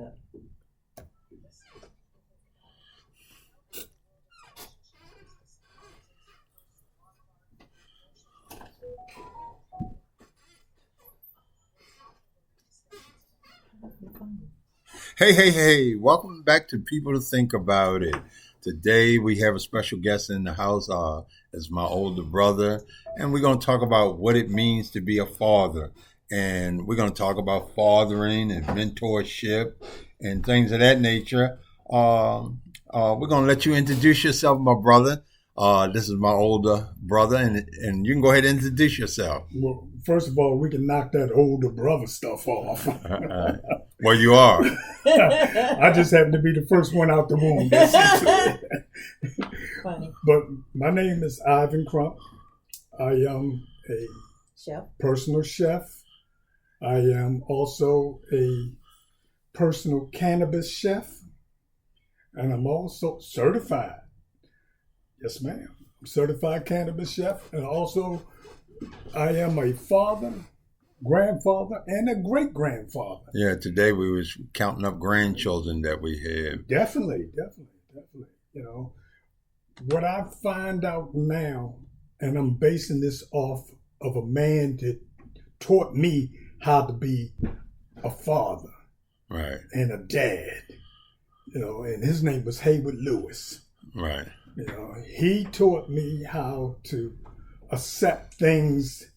up. Hey. Welcome back to People to Think About It. Today we have a special guest in the house. Is my older brother. And we're going to talk about what it means to be a father. And we're going to talk about fathering and mentorship and things of that nature. We're going to let you introduce yourself, my brother. This is my older brother, and you can go ahead and introduce yourself. Well, first of all, we can knock that older brother stuff off. Well, you are. I just happen to be the first one out the womb. That's it. Funny. But my name is Ivan Crump. I am a Chef. personal chef. I am also a personal cannabis chef. And I'm also certified. Yes, ma'am. I'm certified cannabis chef. And also, I am a father, grandfather, and a great-grandfather. Yeah, today we was counting up grandchildren that we have. Definitely. You know, what I find out now, and I'm basing this off of a man that taught me how to be a father. Right. And a dad. You know, and his name was Haywood Lewis. Right. You know, he taught me how to accept things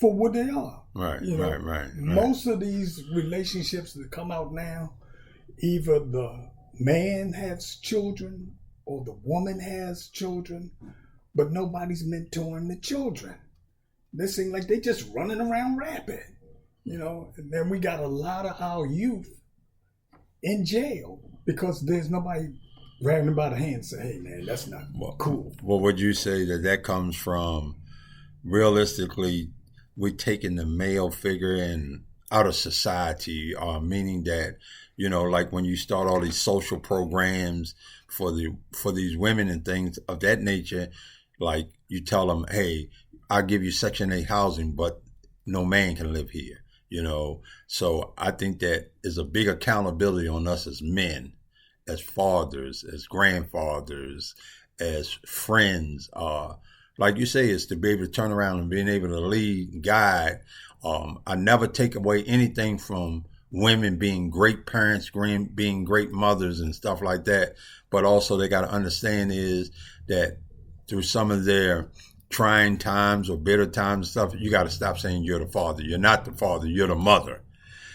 for what they are. Right, you know, right. Most of these relationships that come out now, either the man has children or the woman has children, but nobody's mentoring the children. They seem like they just running around rapping, you know. And then we got a lot of our youth in jail because there's nobody grabbing them by the hand and say, hey, man, that's not cool. Well, would you say that comes from, realistically, we're taking the male figure and out of society, meaning that, you know, like when you start all these social programs for these women and things of that nature, like you tell them, hey, I'll give you Section 8 housing, but no man can live here, you know. So I think that is a big accountability on us as men, as fathers, as grandfathers, as friends. Like you say, is to be able to turn around and being able to lead and guide. I never take away anything from women being great parents, being great mothers and stuff like that. But also they got to understand is that through some of their trying times or bitter times and stuff, you got to stop saying you're the father. You're not the father, you're the mother.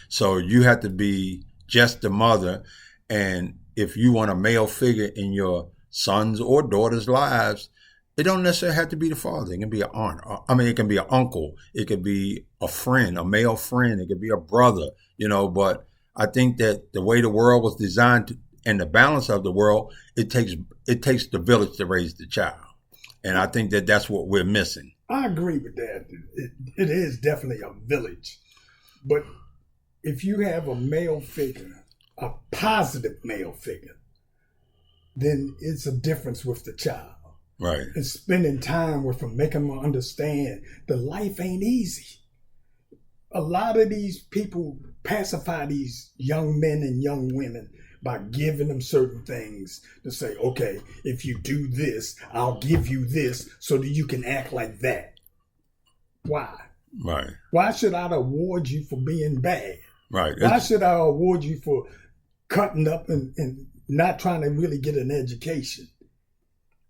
So you have to be just the mother. And if you want a male figure in your sons or daughters' lives, it don't necessarily have to be the father. It can be an aunt. It can be an uncle. It could be a friend, a male friend. It could be a brother, you know. But I think that the way the world was designed and the balance of the world, it takes the village to raise the child. And I think that that's what we're missing. I agree with that. It is definitely a village. But if you have a male figure, a positive male figure, then it's a difference with the child. Right. And spending time with them, making them understand that life ain't easy. A lot of these people pacify these young men and young women by giving them certain things to say, okay, if you do this, I'll give you this so that you can act like that. Why? Right. Why should I award you for being bad? Right. Why should I award you for cutting up and not trying to really get an education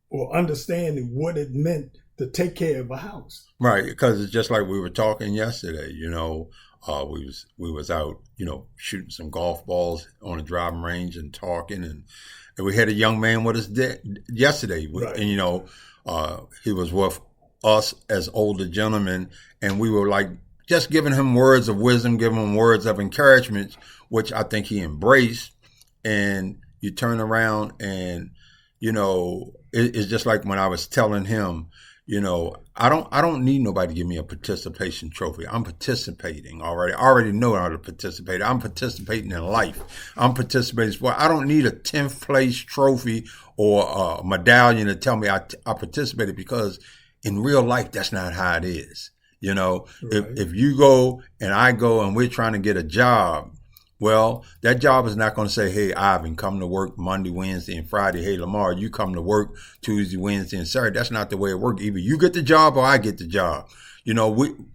or understanding what it meant to take care of a house? Right, because it's just like we were talking yesterday, you know, we was out, you know, shooting some golf balls on a driving range and talking, and we had a young man with us yesterday, Right. And, you know, he was with us as older gentlemen, and we were like just giving him words of wisdom, giving him words of encouragement, which I think he embraced. And you turn around and, you know, it's just like when I was telling him, you know, I don't need nobody to give me a participation trophy. I'm participating already. I already know how to participate. I'm participating in life. I'm participating in sport. I don't need a 10th place trophy or a medallion to tell me I participated, because in real life, that's not how it is. You know, Right. if you go and I go and we're trying to get a job, Well, that job is not going to say, hey, Ivan, come to work Monday, Wednesday, and Friday. Hey, Lamar, you come to work Tuesday, Wednesday, and Saturday. That's not the way it works. Either you get the job or I get the job.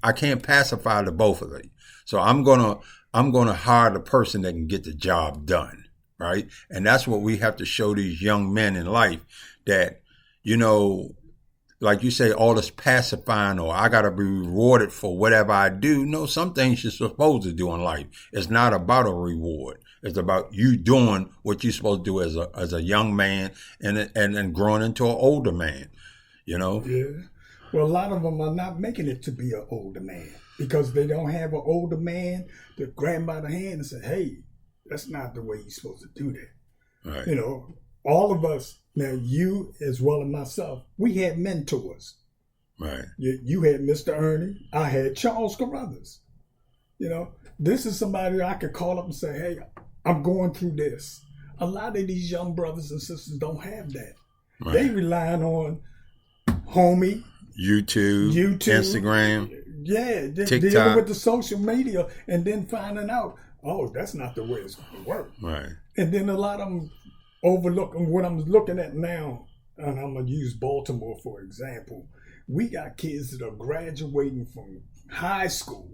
I can't pacify the both of them. So I'm gonna hire the person that can get the job done, right? And that's what we have to show these young men in life, that, like you say, all this pacifying, or I got to be rewarded for whatever I do. No, some things you're supposed to do in life. It's not about a reward. It's about you doing what you're supposed to do as a young man and growing into an older man, Yeah. Well, a lot of them are not making it to be an older man because they don't have an older man to grab them by the hand and say, hey, that's not the way you're supposed to do that. Right. All of us, now you as well as myself, we had mentors. Right. You had Mr. Ernie. I had Charles Carruthers. This is somebody that I could call up and say, hey, I'm going through this. A lot of these young brothers and sisters don't have that. Right. They relying on homie, YouTube, Instagram, TikTok, dealing with the social media, and then finding out, oh, that's not the way it's going to work. Right. And then a lot of them overlook what I'm looking at now, and I'm going to use Baltimore for example. We got kids that are graduating from high school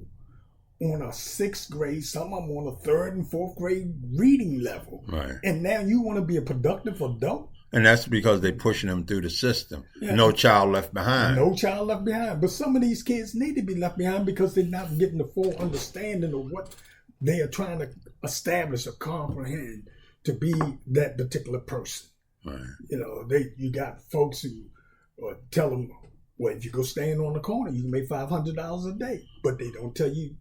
on a 6th grade, some of them on a 3rd and 4th grade reading level. Right. And now you want to be a productive adult? And that's because they're pushing them through the system. Yeah. No child left behind. No child left behind. But some of these kids need to be left behind because they're not getting the full understanding of what they are trying to establish or comprehend to be that particular person. Right. You got folks who tell them, well, if you go stand on the corner, you can make $500 a day. But they don't tell you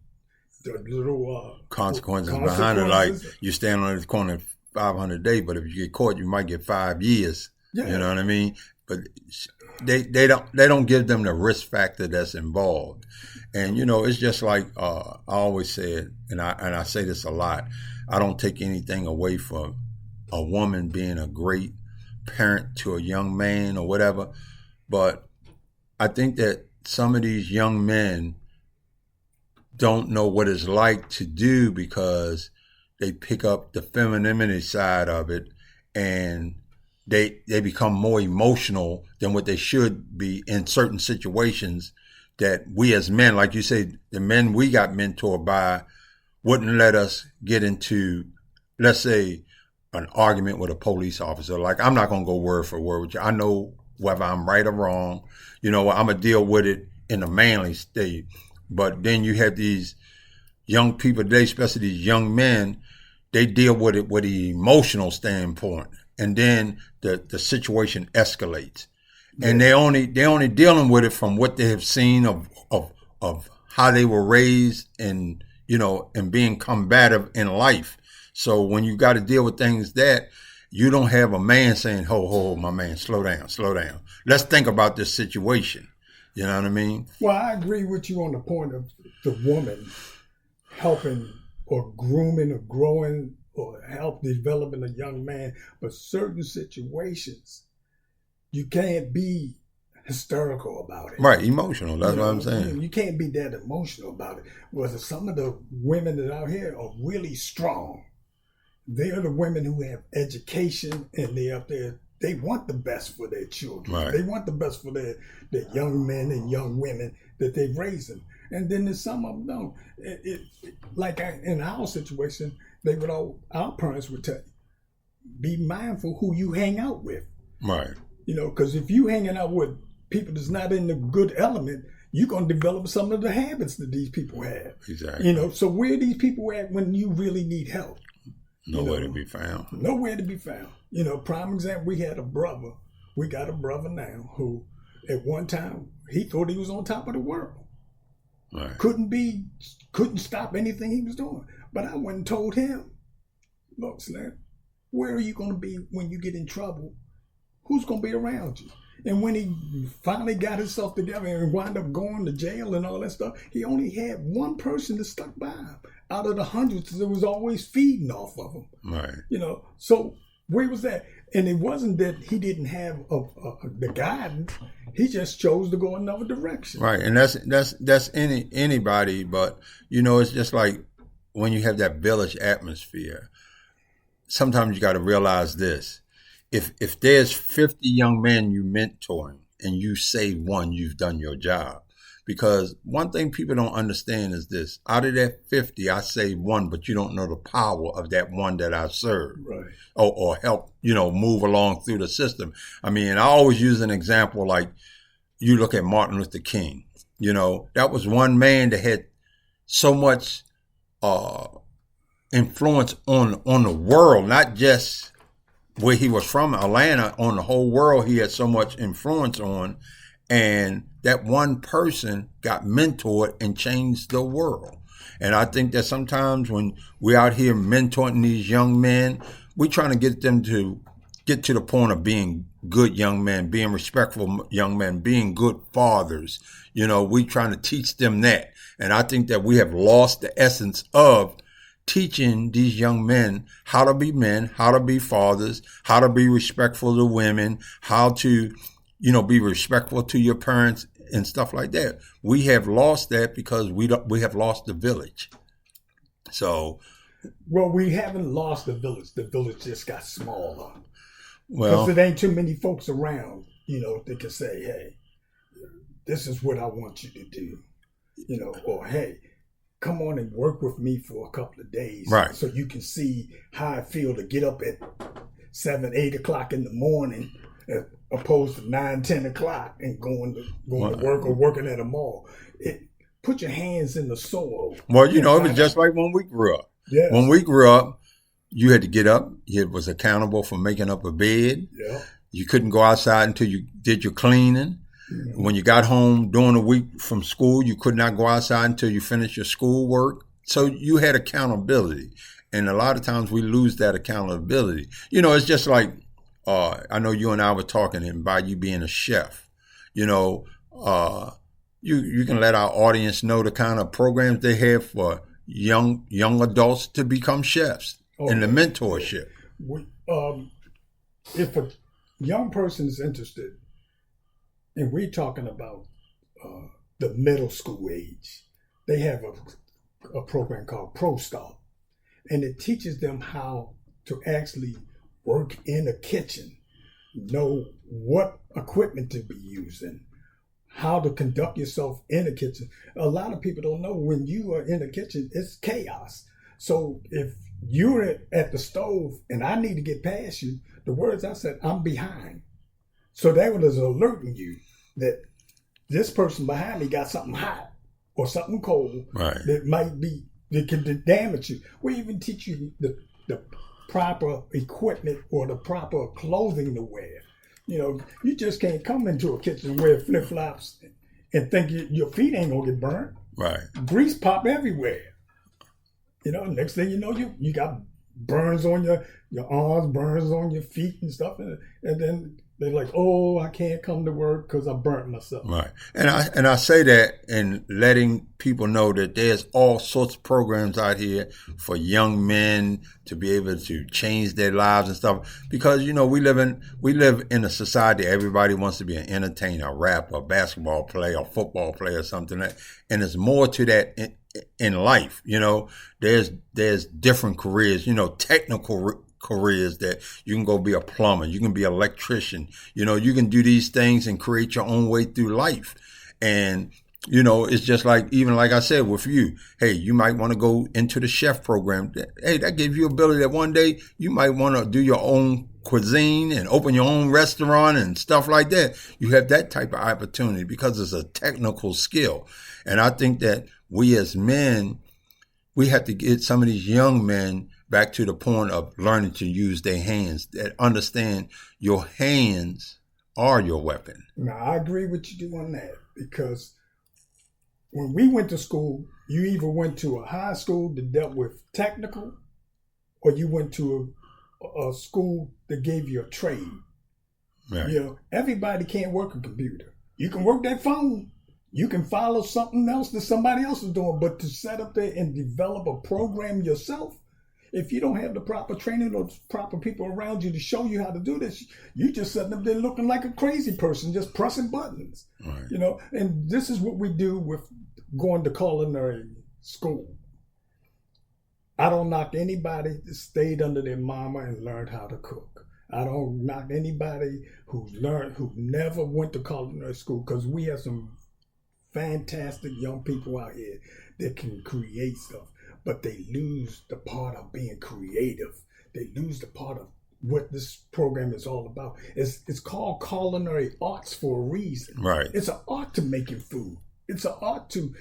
the little consequences behind it. Like you stand on the corner $500 a day, but if you get caught, you might get 5 years. Yeah. You know what I mean? But they don't give them the risk factor that's involved. And it's just like I always said, and I say this a lot. I don't take anything away from a woman being a great parent to a young man or whatever, but I think that some of these young men don't know what it's like to do because they pick up the femininity side of it and they become more emotional than what they should be in certain situations that we as men, like you say, the men we got mentored by wouldn't let us get into, let's say, an argument with a police officer. Like, I'm not going to go word for word with you. I know whether I'm right or wrong. I'm going to deal with it in a manly state. But then you have these young people today, especially these young men, they deal with it with the emotional standpoint. And then the situation escalates. And they only dealing with it from what they have seen of how they were raised and being combative in life. So when you got to deal with things that you don't have a man saying, ho, my man, slow down. Let's think about this situation. You know what I mean? Well, I agree with you on the point of the woman helping or grooming or growing or help developing a young man. But certain situations, you can't be hysterical about it. Right, emotional. That's what I'm saying. You can't be that emotional about it. Whereas some of the women that are out here are really strong. They are the women who have education and they're up there. They want the best for their children. Right. They want the best for their young men and young women that they've raised them. And then there's some of them don't. In our situation, our parents would tell you, be mindful who you hang out with. Right. Because if you hanging out with people that's not in the good element, you're going to develop some of the habits that these people have. Exactly. So where are these people at when you really need help? Nowhere to be found. Nowhere to be found. Prime example, we got a brother now who at one time, he thought he was on top of the world. Right. Couldn't stop anything he was doing. But I went and told him, look, Slim, where are you going to be when you get in trouble? Who's going to be around you? And when he finally got himself together and wound up going to jail and all that stuff, he only had one person that stuck by him out of the hundreds that was always feeding off of him. Right. So where was that? And it wasn't that he didn't have the guidance. He just chose to go another direction. Right. And that's anybody. But, it's just like when you have that village atmosphere, sometimes you got to realize this. If there's 50 young men you mentoring and you save one, you've done your job. Because one thing people don't understand is this. Out of that 50, I saved one, but you don't know the power of that one that I served. Right. Or help, move along through the system. I mean, I always use an example like you look at Martin Luther King. That was one man that had so much influence on the world, not just where he was from, Atlanta, on the whole world. He had so much influence on, and that one person got mentored and changed the world. And I think that sometimes when we're out here mentoring these young men, we're trying to get them to get to the point of being good young men, being respectful young men, being good fathers. We're trying to teach them that. And I think that we have lost the essence of teaching these young men how to be men, how to be fathers, how to be respectful to women, how to, be respectful to your parents and stuff like that. We have lost that because we have lost the village. So, well, we haven't lost the village. The village just got smaller. Well, because it ain't too many folks around, that can say, hey, this is what I want you to do, or hey, come on and work with me for a couple of days, right? So you can see how I feel to get up at 7, 8 o'clock in the morning, as opposed to 9, 10 o'clock and going to work or working at a mall. Put your hands in the soil. Well, it was just like when we grew up. Yes. When we grew up, you had to get up. You was accountable for making up a bed. Yeah. You couldn't go outside until you did your cleaning. Mm-hmm. When you got home during the week from school, you could not go outside until you finished your schoolwork. So you had accountability. And a lot of times we lose that accountability. It's just like, I know you and I were talking about you being a chef. You can let our audience know the kind of programs they have for young adults to become chefs and the mentorship. If a young person is interested, and we're talking about the middle school age, they have a program called Pro Start, and it teaches them how to actually work in a kitchen, know what equipment to be using, how to conduct yourself in a kitchen. A lot of people don't know when you are in a kitchen, it's chaos. So if you're at the stove and I need to get past you, the words I said, I'm behind. So that was alerting you that this person behind me got something hot or something cold, right, that can damage you. We even teach you the proper equipment or the proper clothing to wear. You just can't come into a kitchen and wear flip-flops and think your feet ain't gonna get burnt. Right. Grease pop everywhere. Next thing you know, you got burns on your arms, burns on your feet and stuff. And then they're like, oh, I can't come to work because I burnt myself. Right. And I say that in letting people know that there's all sorts of programs out here for young men to be able to change their lives and stuff. Because, we live in a society, everybody wants to be an entertainer, a rapper, a basketball player, a football player, something like that. And there's more to that in life. There's different careers, technical careers that you can go be a plumber, you can be an electrician, you can do these things and create your own way through life. And, it's just like, even like I said with you, hey, you might want to go into the chef program. Hey, that gives you ability that one day you might want to do your own cuisine and open your own restaurant and stuff like that. You have that type of opportunity because it's a technical skill. And I think that we as men, we have to get some of these young men back to the point of learning to use their hands, that understand your hands are your weapon. Now, I agree with you on that, because when we went to school, you either went to a high school that dealt with technical, or you went to a school that gave you a trade. Right. Everybody can't work a computer. You can work that phone. You can follow something else that somebody else is doing, but to set up there and develop a program yourself, if you don't have the proper training or proper people around you to show you how to do this, you just sitting up there looking like a crazy person, just pressing buttons. Right. And this is what we do with going to culinary school. I don't knock anybody that stayed under their mama and learned how to cook. I don't knock anybody who never went to culinary school, because we have some fantastic young people out here that can create stuff, but they lose the part of being creative. They lose the part of what this program is all about. It's called culinary arts for a reason. Right. It's an art to making food. It's an art to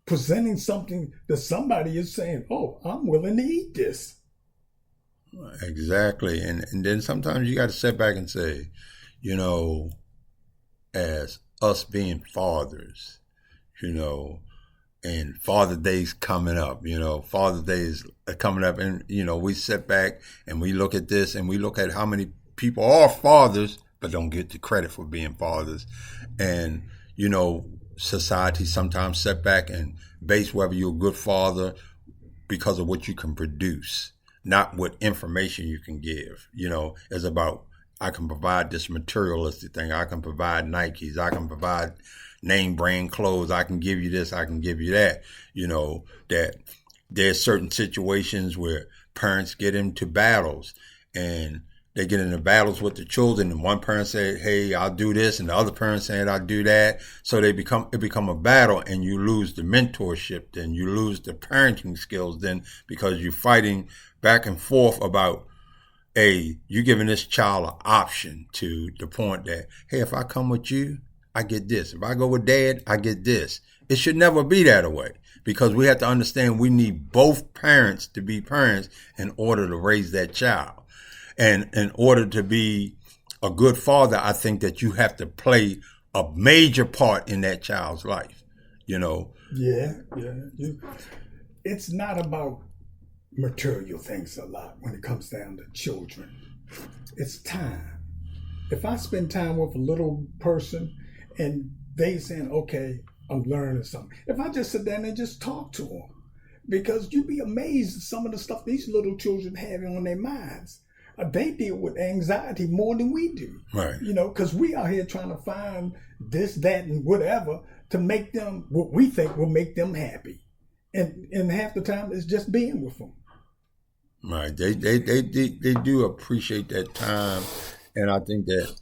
presenting something that somebody is saying, oh, I'm willing to eat this. Exactly. And then sometimes you got to sit back and say, you know, as us being fathers, you know, and Father Day's coming up, you know, Father Day's coming up, and, you know, we sit back and we look at this and we look at how many people are fathers but don't get the credit for being fathers. And, you know, society sometimes set back and base whether you're a good father because of what you can produce, not what information you can give. You know, it's about, I can provide this materialistic thing. I can provide Nikes. I can provide name brand clothes. I can give you this. I can give you that. You know, that there's certain situations where parents get into battles, and they get into battles with the children, and one parent said, hey, I'll do this, and the other parent said, I'll do that. So it become a battle, and you lose the mentorship, then you lose the parenting skills then, because you're fighting back and forth about, hey, you're giving this child an option, to the point that, hey, if I come with you, I get this. If I go with dad, I get this. It should never be that way, because we have to understand we need both parents to be parents in order to raise that child. And in order to be a good father, I think that you have to play a major part in that child's life, you know? Yeah. It's not about material things a lot when it comes down to children. It's time. If I spend time with a little person and they saying, okay, I'm learning something. If I just sit down and just talk to them, because you'd be amazed at some of the stuff these little children have on their minds. They deal with anxiety more than we do. Right. You know, because we are here trying to find this, that, and whatever to make them what we think will make them happy. And half the time it's just being with them. Right. They do appreciate that time. And I think that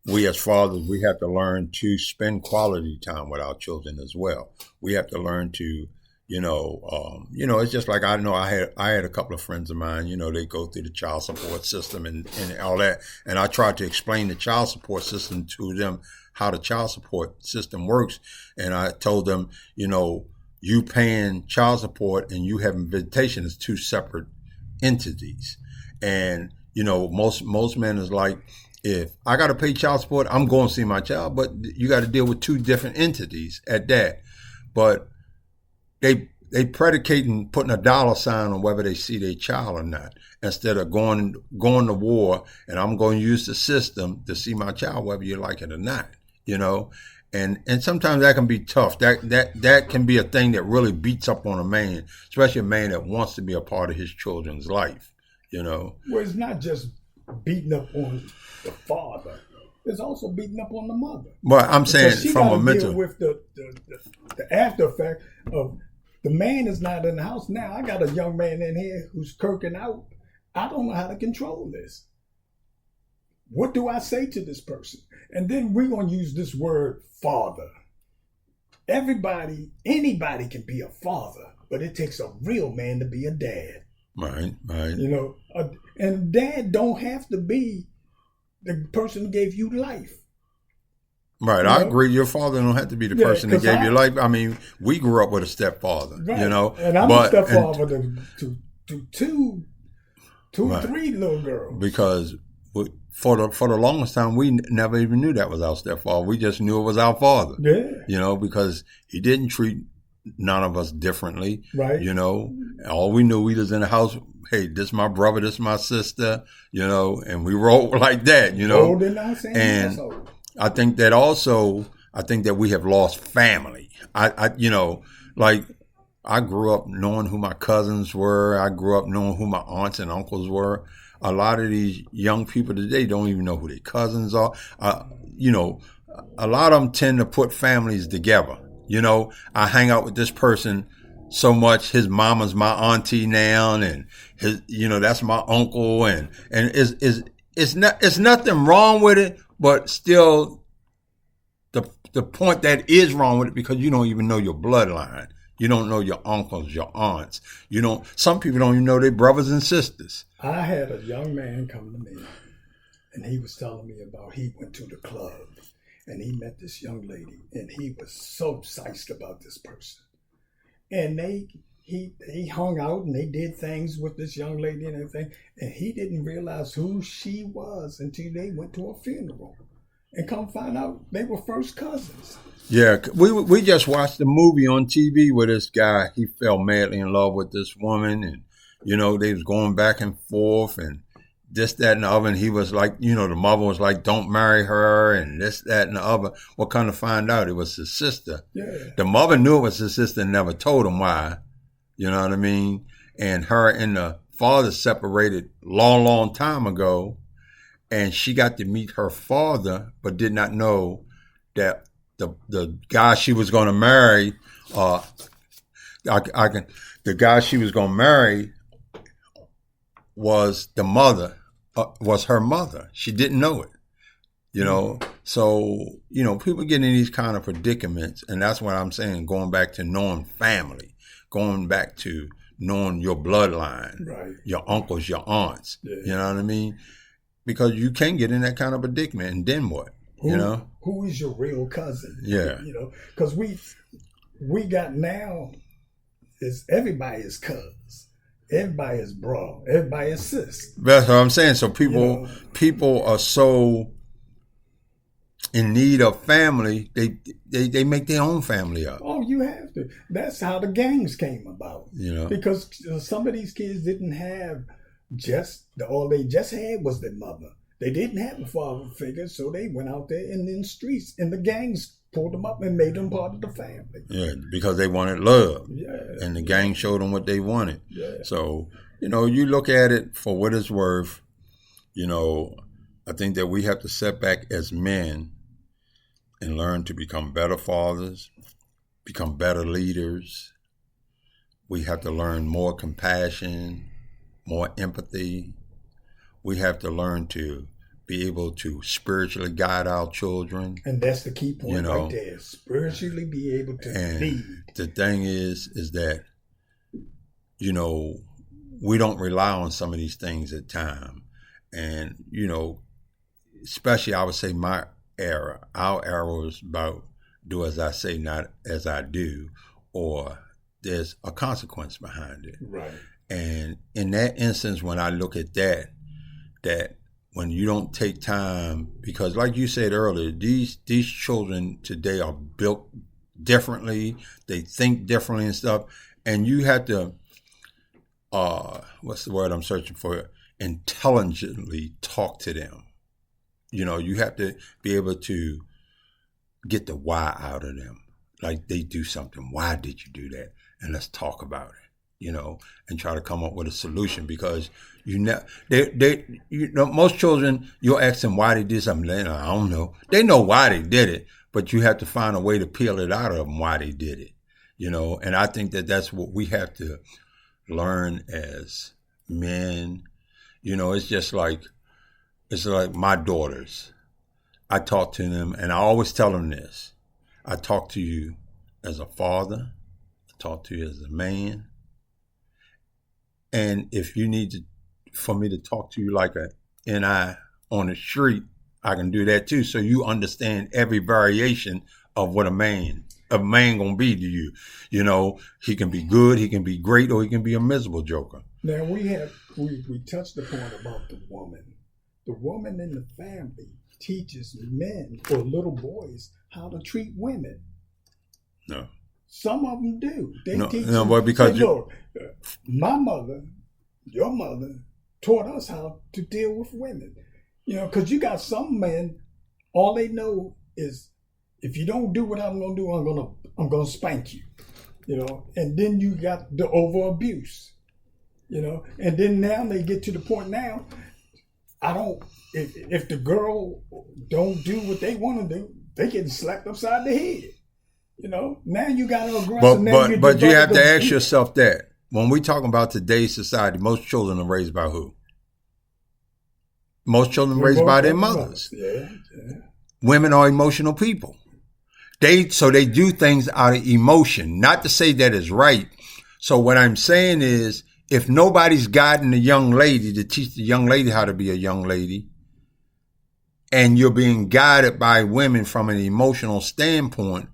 we as fathers, we have to learn to spend quality time with our children as well. We have to learn to, it's just like, I know I had a couple of friends of mine, they go through the child support system and all that. And I tried to explain the child support system to them, how the child support system works. And I told them, you paying child support and you having visitation is two separate entities. And, most men is like, if I got to pay child support, I'm going to see my child, but you got to deal with two different entities at that. But they predicating putting a dollar sign on whether they see their child or not, instead of going to war and I'm going to use the system to see my child whether you like it or not, And sometimes that can be tough. That can be a thing that really beats up on a man, especially a man that wants to be a part of his children's life, Well, it's not just beating up on the father. It's also beating up on the mother. Well, I'm saying from a mental, deal with the after effect of the man is not in the house now. I got a young man in here who's kirking out. I don't know how to control this. What do I say to this person? And then we're going to use this word father. Anybody can be a father, but it takes a real man to be a dad. Right. And dad don't have to be the person who gave you life. Right, I agree. Your father don't have to be the person that gave you life. I mean, we grew up with a stepfather, right. And I'm a stepfather to two, right. 3 little girls. Because for the longest time, we never even knew that was our stepfather. We just knew it was our father. Yeah. Because he didn't treat none of us differently. Right. All we knew, we was in the house. Hey, this is my brother, this is my sister, and we rolled like that, And I think that we have lost family. I grew up knowing who my cousins were. I grew up knowing who my aunts and uncles were. A lot of these young people today don't even know who their cousins are. A lot of them tend to put families together. I hang out with this person so much. His mama's my auntie now, and his, that's my uncle, and it's nothing wrong with it, but still, the point that is wrong with it, because you don't even know your bloodline. You don't know your uncles, your aunts. Some people don't even know their brothers and sisters. I had a young man come to me, and he was telling me about he went to the club, and he met this young lady, and he was so psyched about this person. And he hung out, and they did things with this young lady and everything, and he didn't realize who she was until they went to a funeral. And come find out they were first cousins. Yeah, we just watched a movie on TV where this guy, he fell madly in love with this woman, and they was going back and forth and this, that, and the other. And he was like, the mother was like, don't marry her, and this, that, and the other. Well, kind of find out it was his sister. Yeah. The mother knew it was his sister and never told him why. You know what I mean? And her and the father separated long, long time ago. And she got to meet her father, but did not know that the guy she was going to marry, the guy she was going to marry was the mother, was her mother. She didn't know it, So, people get in these kind of predicaments, and that's what I'm saying, going back to knowing family, going back to knowing your bloodline, right, your uncles, your aunts, yeah. You know what I mean? Because you can get in that kind of predicament, and then what? Who is your real cousin? Yeah. Because we got now is everybody is cuz, everybody is bro, everybody is sis. That's what I'm saying. So people are so in need of family, they make their own family up. Oh, you have to. That's how the gangs came about. Because some of these kids didn't have. All they just had was their mother. They didn't have a father figure, so they went out there in the streets, and the gangs pulled them up and made them part of the family. Yeah, because they wanted love. Yeah. And the gang showed them what they wanted. Yeah. So, you look at it for what it's worth. I think that we have to step back as men and learn to become better fathers, become better leaders. We have to learn more compassion, more empathy. We have to learn to be able to spiritually guide our children. And that's the key point right there. Spiritually be able to lead. The thing is that, we don't rely on some of these things at times. And, especially I would say our era was about do as I say, not as I do, or there's a consequence behind it. Right. And in that instance, when I look at that when you don't take time, because like you said earlier, these children today are built differently, they think differently and stuff, and you have to, what's the word I'm searching for? Intelligently talk to them. You have to be able to get the why out of them. Like they do something. Why did you do that? And let's talk about it. And try to come up with a solution, because most children, you'll ask them why they did something. I don't know. They know why they did it, but you have to find a way to peel it out of them why they did it. And I think that that's what we have to learn as men. It's like my daughters. I talk to them, and I always tell them this. I talk to you as a father. I talk to you as a man. And if you need for me to talk to you like a NI on the street, I can do that too. So you understand every variation of what a man gonna be to you. He can be good, he can be great, or he can be a miserable joker. Now we touched upon about the woman. The woman in the family teaches men or little boys how to treat women. No. Some of them do. They teach them, but because my mother, your mother, taught us how to deal with women. Because you got some men, all they know is if you don't do what I'm gonna do, I'm gonna spank you. And then you got the over abuse. And then now they get to the point now. If the girl don't do what they want to do, they get slapped upside the head. You know, now you got to aggressive. But you have to ask yourself that when we talking about today's society, most children are raised by who? Most children are raised by their mothers. Yeah. Women are emotional people. So they do things out of emotion. Not to say that is right. So what I'm saying is, if nobody's guiding a young lady to teach the young lady how to be a young lady, and you're being guided by women from an emotional standpoint,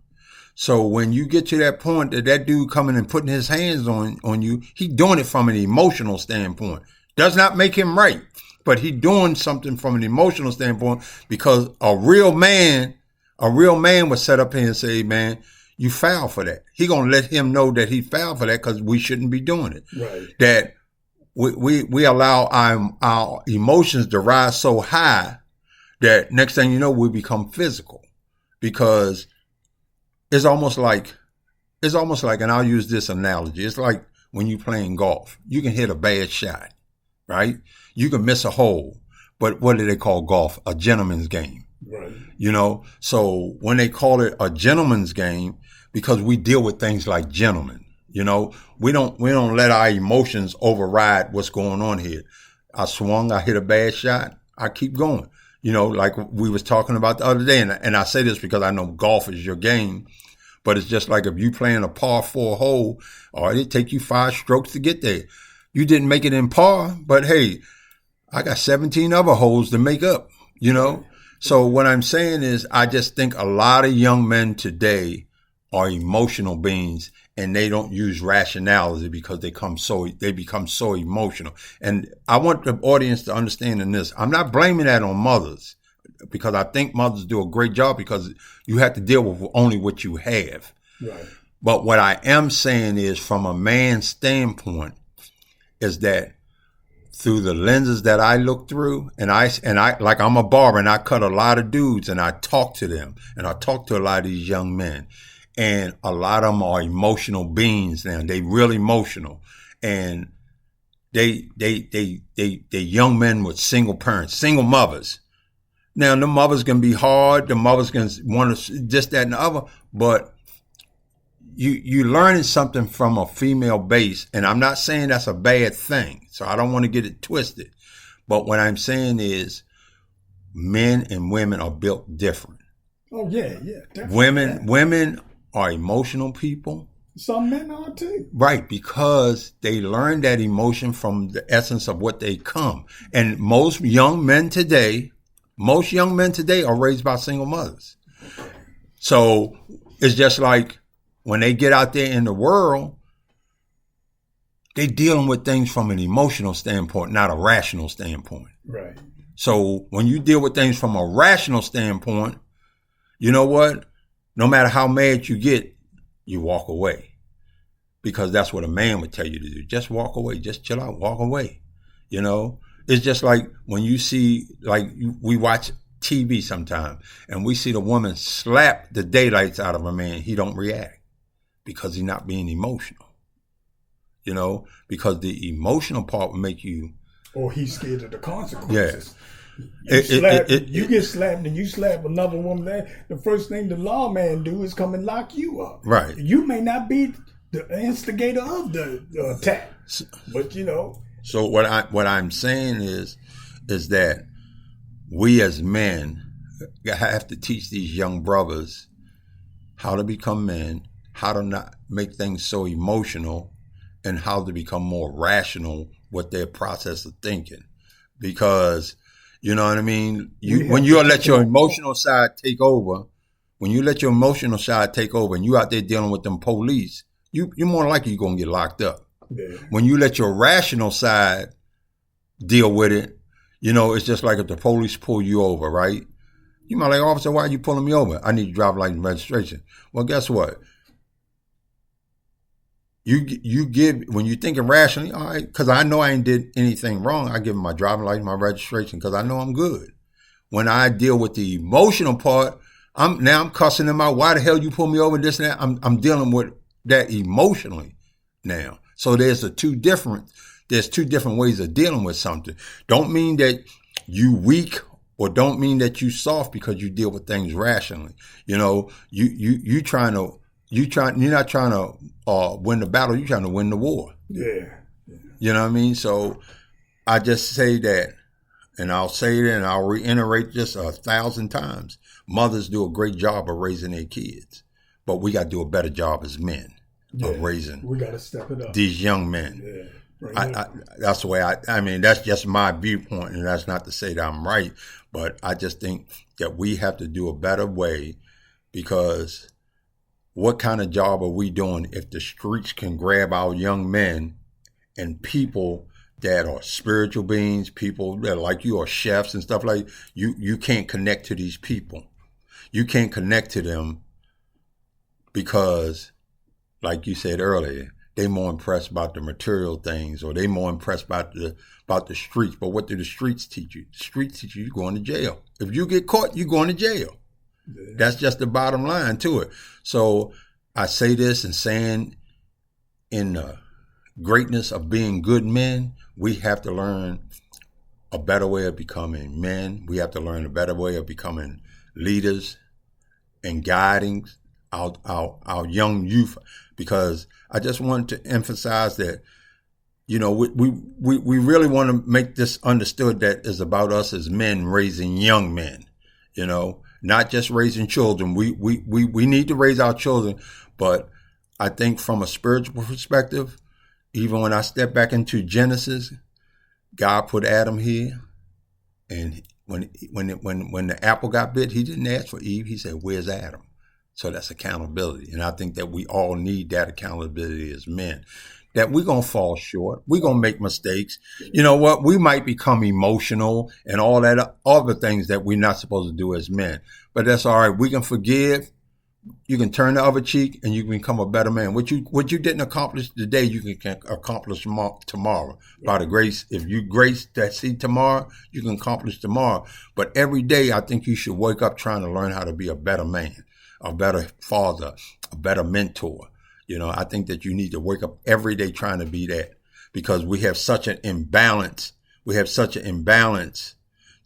so when you get to that point that dude coming and putting his hands on you, he doing it from an emotional standpoint. Does not make him right, but he doing something from an emotional standpoint, because a real man would set up here and say, man, you foul for that. He gonna let him know that he foul for that, because we shouldn't be doing it. Right. That we allow our emotions to rise so high that next thing you know, we become physical, because it's almost like, and I'll use this analogy. It's like when you playing golf, you can hit a bad shot, right? You can miss a hole, but what do they call golf? A gentleman's game. Right. You know, so when they call it a gentleman's game, because we deal with things like gentlemen, you know, we don't let our emotions override what's going on here. I swung, I hit a bad shot, I keep going. You know, like we was talking about the other day, and I say this because I know golf is your game, but it's just like if you playing a par 4 hole, or it take you 5 strokes to get there. You didn't make it in par, but hey, I got 17 other holes to make up, you know? So what I'm saying is, I just think a lot of young men today are emotional beings, and they don't use rationality because they become so emotional. And I want the audience to understand in this, I'm not blaming that on mothers, because I think mothers do a great job, because you have to deal with only what you have. Right. But what I am saying is, from a man's standpoint, is that through the lenses that I look through, and I like, I'm a barber, and I cut a lot of dudes, and I talk to them, and I talk to a lot of these young men. And a lot of them are emotional beings now. They really emotional. And they young men with single parents, single mothers. Now, the mothers can be hard. The mothers can want to this, that, and the other. But you learning something from a female base. And I'm not saying that's a bad thing. So I don't want to get it twisted. But what I'm saying is, men and women are built different. Oh, yeah, definitely. Women are emotional people. Some men are too. Right, because they learn that emotion from the essence of what they come. And most young men today are raised by single mothers. So it's just like when they get out there in the world, they're dealing with things from an emotional standpoint, not a rational standpoint. Right. So when you deal with things from a rational standpoint, you know what? No matter how mad you get, you walk away. Because that's what a man would tell you to do. Just walk away. Just chill out. Walk away. You know? It's just like when you see, like, we watch TV sometimes, and we see the woman slap the daylights out of a man. He don't react because he's not being emotional. You know? Because the emotional part will make you... Or he's scared of the consequences. Yeah. You get slapped and you slap another woman there, the first thing the lawman do is come and lock you up. Right. You may not be the instigator of the attack, but you know. So what I'm saying is that we as men have to teach these young brothers how to become men, how to not make things so emotional, and how to become more rational with their process of thinking. Because, you know what I mean? When you let your emotional side take over, and you out there dealing with them police, you're more likely you're going to get locked up. Yeah. When you let your rational side deal with it, you know, it's just like if the police pull you over, right? You might like, officer, why are you pulling me over? I need your driver's license and registration. Well, guess what? You give, when you're thinking rationally, all right, because I know I ain't did anything wrong, I give them my driver's license, my registration, because I know I'm good. When I deal with the emotional part, I'm cussing them out. Why the hell you pull me over, this and that? I'm dealing with that emotionally now. So there's two different ways of dealing with something. Don't mean that you weak, or don't mean that you soft because you deal with things rationally. You know, you trying to you're not trying to win the battle. You're trying to win the war. Yeah. You know what I mean? So I just say that, and I'll say it and I'll reiterate this 1,000 times. Mothers do a great job of raising their kids, but we got to do a better job as men of raising. We got to step it up. These young men. Yeah. That's the way I mean, that's just my viewpoint, and that's not to say that I'm right, but I just think that we have to do a better way, because what kind of job are we doing if the streets can grab our young men and people that are spiritual beings, people that like you are chefs and stuff like you can't connect to these people. You can't connect to them because, like you said earlier, they more impressed about the material things, or they more impressed about the streets. But what do the streets teach you? The streets teach you you're going to jail. If you get caught, you're going to jail. Yeah. That's just the bottom line to it. So I say this and saying in the greatness of being good men, we have to learn a better way of becoming men. We have to learn a better way of becoming leaders and guiding our young youth, because I just wanted to emphasize that, you know, we really want to make this understood that it's about us as men raising young men, you know, not just raising children. We need to raise our children, but I think from a spiritual perspective, even when I step back into Genesis, God put Adam here, and when the apple got bit, he didn't ask for Eve. He said, "Where's Adam?" So that's accountability. And I think that we all need that accountability as men, that we're going to fall short. We're going to make mistakes. You know what? We might become emotional and all that other things that we're not supposed to do as men. But that's all right. We can forgive. You can turn the other cheek and you can become a better man. What you didn't accomplish today, you can accomplish tomorrow. By the grace, if you grace that seed tomorrow, you can accomplish tomorrow. But every day, I think you should wake up trying to learn how to be a better man, a better father, a better mentor. You know, I think that you need to wake up every day trying to be that, because we have such an imbalance. We have such an imbalance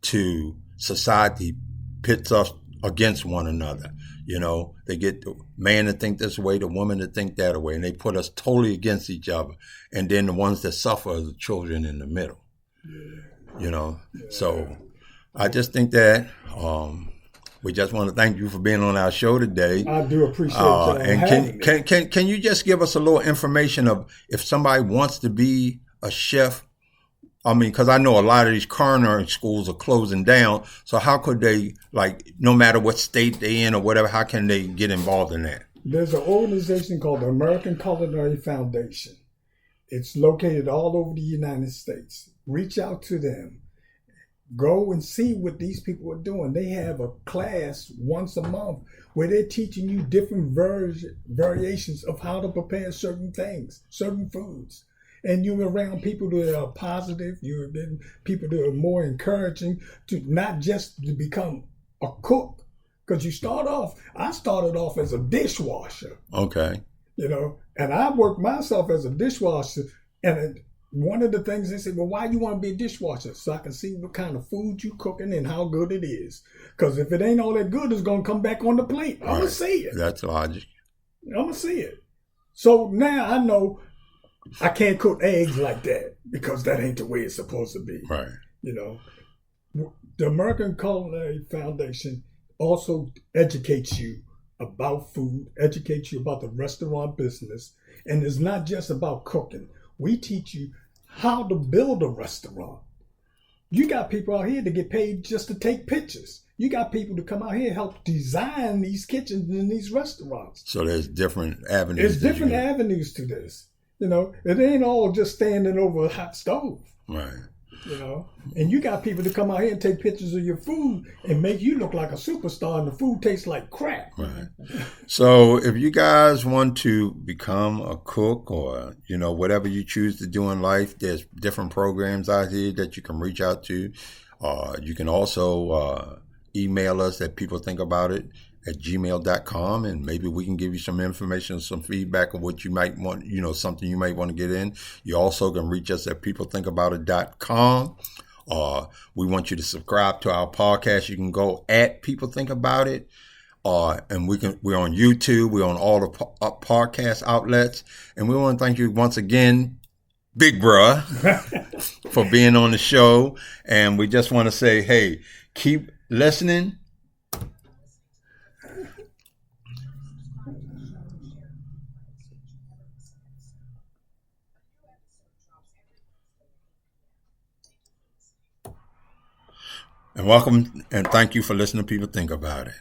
to society pits us against one another. You know, they get the man to think this way, the woman to think that way, and they put us totally against each other. And then the ones that suffer are the children in the middle. Yeah. You know, so I just think that we just want to thank you for being on our show today. I do appreciate you. And can you just give us a little information of if somebody wants to be a chef? I mean, because I know a lot of these culinary schools are closing down. So how could they, like, no matter what state they're in or whatever, how can they get involved in that? There's an organization called the American Culinary Foundation. It's located all over the United States. Reach out to them. Go and see what these people are doing. They have a class once a month where they're teaching you different variations of how to prepare certain things, certain foods. And you're around people that are positive. You're around people that are more encouraging to not just to become a cook. Because I started off as a dishwasher. Okay. You know, and I worked myself as a dishwasher. And one of the things they said, well, why you want to be a dishwasher? So I can see what kind of food you cooking and how good it is. Because if it ain't all that good, it's going to come back on the plate. I'm going to see it. That's logic. I'm going to see it. So now I know I can't cook eggs like that because that ain't the way it's supposed to be. Right. You know, the American Culinary Foundation also educates you about food, educates you about the restaurant business. And it's not just about cooking. We teach you how to build a restaurant. You got people out here to get paid just to take pictures. You got people to come out here and help design these kitchens and these restaurants. So there's different avenues. There's different avenues to this. You know, it ain't all just standing over a hot stove. Right. You know, and you got people to come out here and take pictures of your food and make you look like a superstar, and the food tastes like crap. Right. So if you guys want to become a cook or, you know, whatever you choose to do in life, there's different programs out here that you can reach out to. You can also email us at peoplethinkaboutit@gmail.com, and maybe we can give you some information, some feedback of what you might want, you know, something you might want to get in. You also can reach us at peoplethinkaboutit.com. We want you to subscribe to our podcast. You can go at People Think About It And we're on YouTube. We're on all the podcast outlets. And we want to thank you once again, Big Bruh, for being on the show. And we just want to say, hey, keep listening. And welcome and thank you for listening to People Think About It.